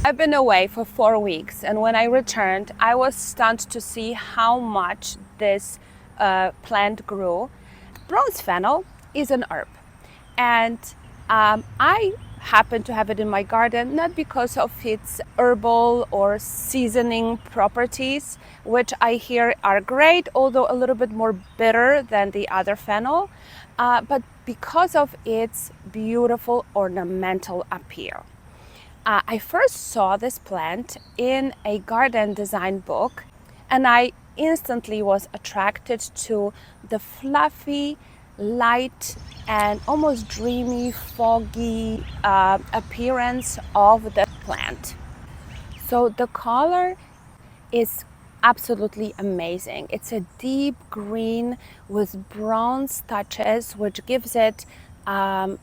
I've been away for 4 weeks, and when I returned, I was stunned to see how much this plant grew. Bronze fennel is an herb, and I happen to have it in my garden not because of its herbal or seasoning properties, which I hear are great, although a little bit more bitter than the other fennel, but because of its beautiful ornamental appeal. I first saw this plant in a garden design book, and I instantly was attracted to the fluffy, light, and almost dreamy, foggy appearance of the plant. So the color is absolutely amazing. It's a deep green with bronze touches, which gives it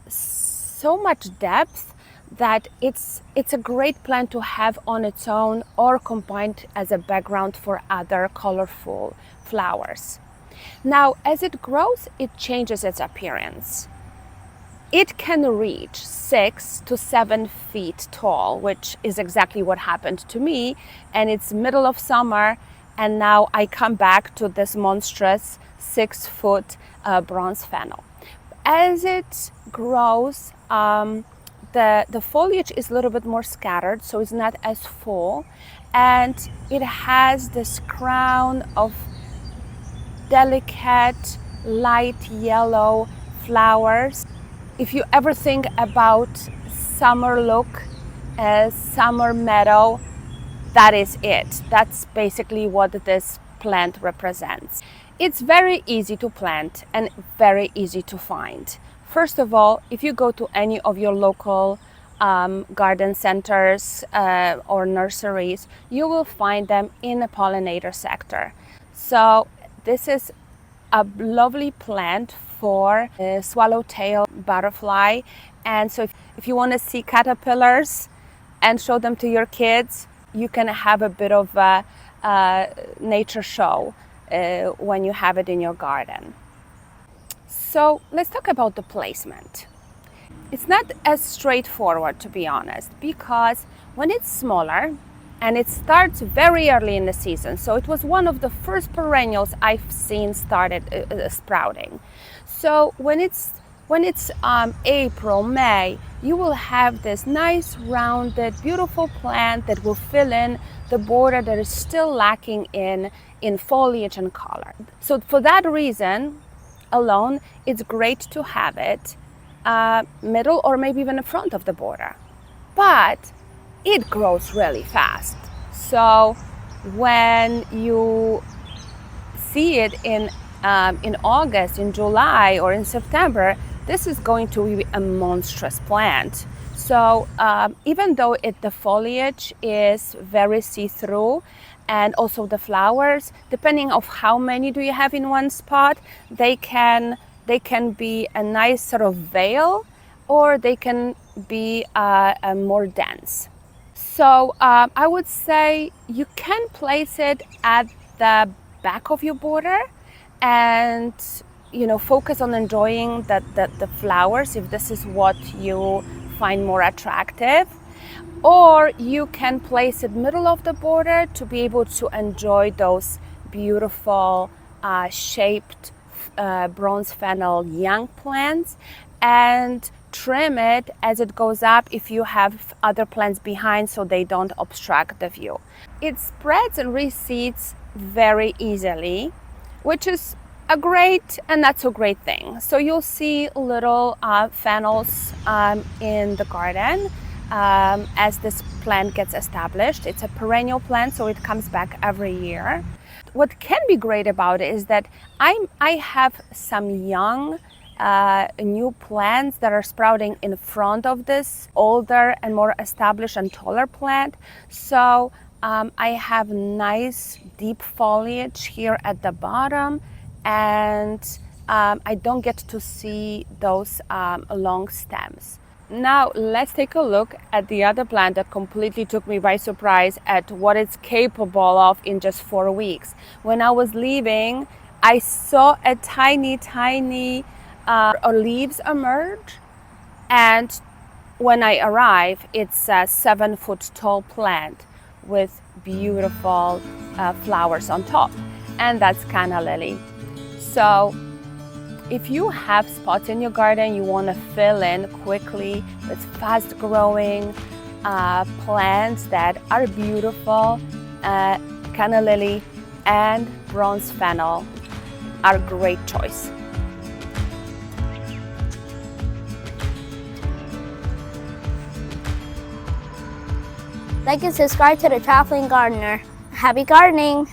so much depth that it's a great plant to have on its own or combined as a background for other colorful flowers. Now, as it grows, it changes its appearance. It can reach 6 to 7 feet tall, which is exactly what happened to me. And it's middle of summer, and now I come back to this monstrous 6-foot bronze fennel. As it grows, the foliage is a little bit more scattered, so it's not as full, and it has this crown of delicate light yellow flowers. If you ever think about summer look, summer meadow, that is it. That's basically what this plant represents. It's very easy to plant and very easy to find. First of all, if you go to any of your local garden centers or nurseries, you will find them in the pollinator sector. So this is a lovely plant for a swallowtail butterfly. And so if you want to see caterpillars and show them to your kids, you can have a bit of a nature show when you have it in your garden. So let's talk about the placement. It's not as straightforward, to be honest, because when it's smaller and it starts very early in the season, so it was one of the first perennials I've seen started sprouting. So when it's April, May, you will have this nice, rounded, beautiful plant that will fill in the border that is still lacking in foliage and color. So for that reason alone, it's great to have it middle or maybe even in front of the border. But it grows really fast. So when you see it in August, in July, or in September, this is going to be a monstrous plant. So even though the foliage is very see-through, and also the flowers, depending on how many do you have in one spot, they can be a nice sort of veil, or they can be more dense. So I would say you can place it at the back of your border and focus on enjoying the flowers if this is what you find more attractive. Or you can place it middle of the border to be able to enjoy those beautiful shaped bronze fennel young plants, and trim it as it goes up if you have other plants behind so they don't obstruct the view. It spreads and reseeds very easily, which is a great and not so great thing. So you'll see little fennels in the garden as this plant gets established. It's a perennial plant, so it comes back every year. What can be great about it is that I have some young new plants that are sprouting in front of this older and more established and taller plant. So I have nice deep foliage here at the bottom, and I don't get to see those long stems. Now let's take a look at the other plant that completely took me by surprise at what it's capable of in just 4 weeks. When I was leaving, I saw a tiny leaves emerge, and when I arrive, it's a 7-foot tall plant with beautiful flowers on top, and that's canna lily. So if you have spots in your garden you want to fill in quickly with fast growing plants that are beautiful, canna lily and bronze fennel are a great choice. Like and subscribe to The Traveling Gardener. Happy gardening!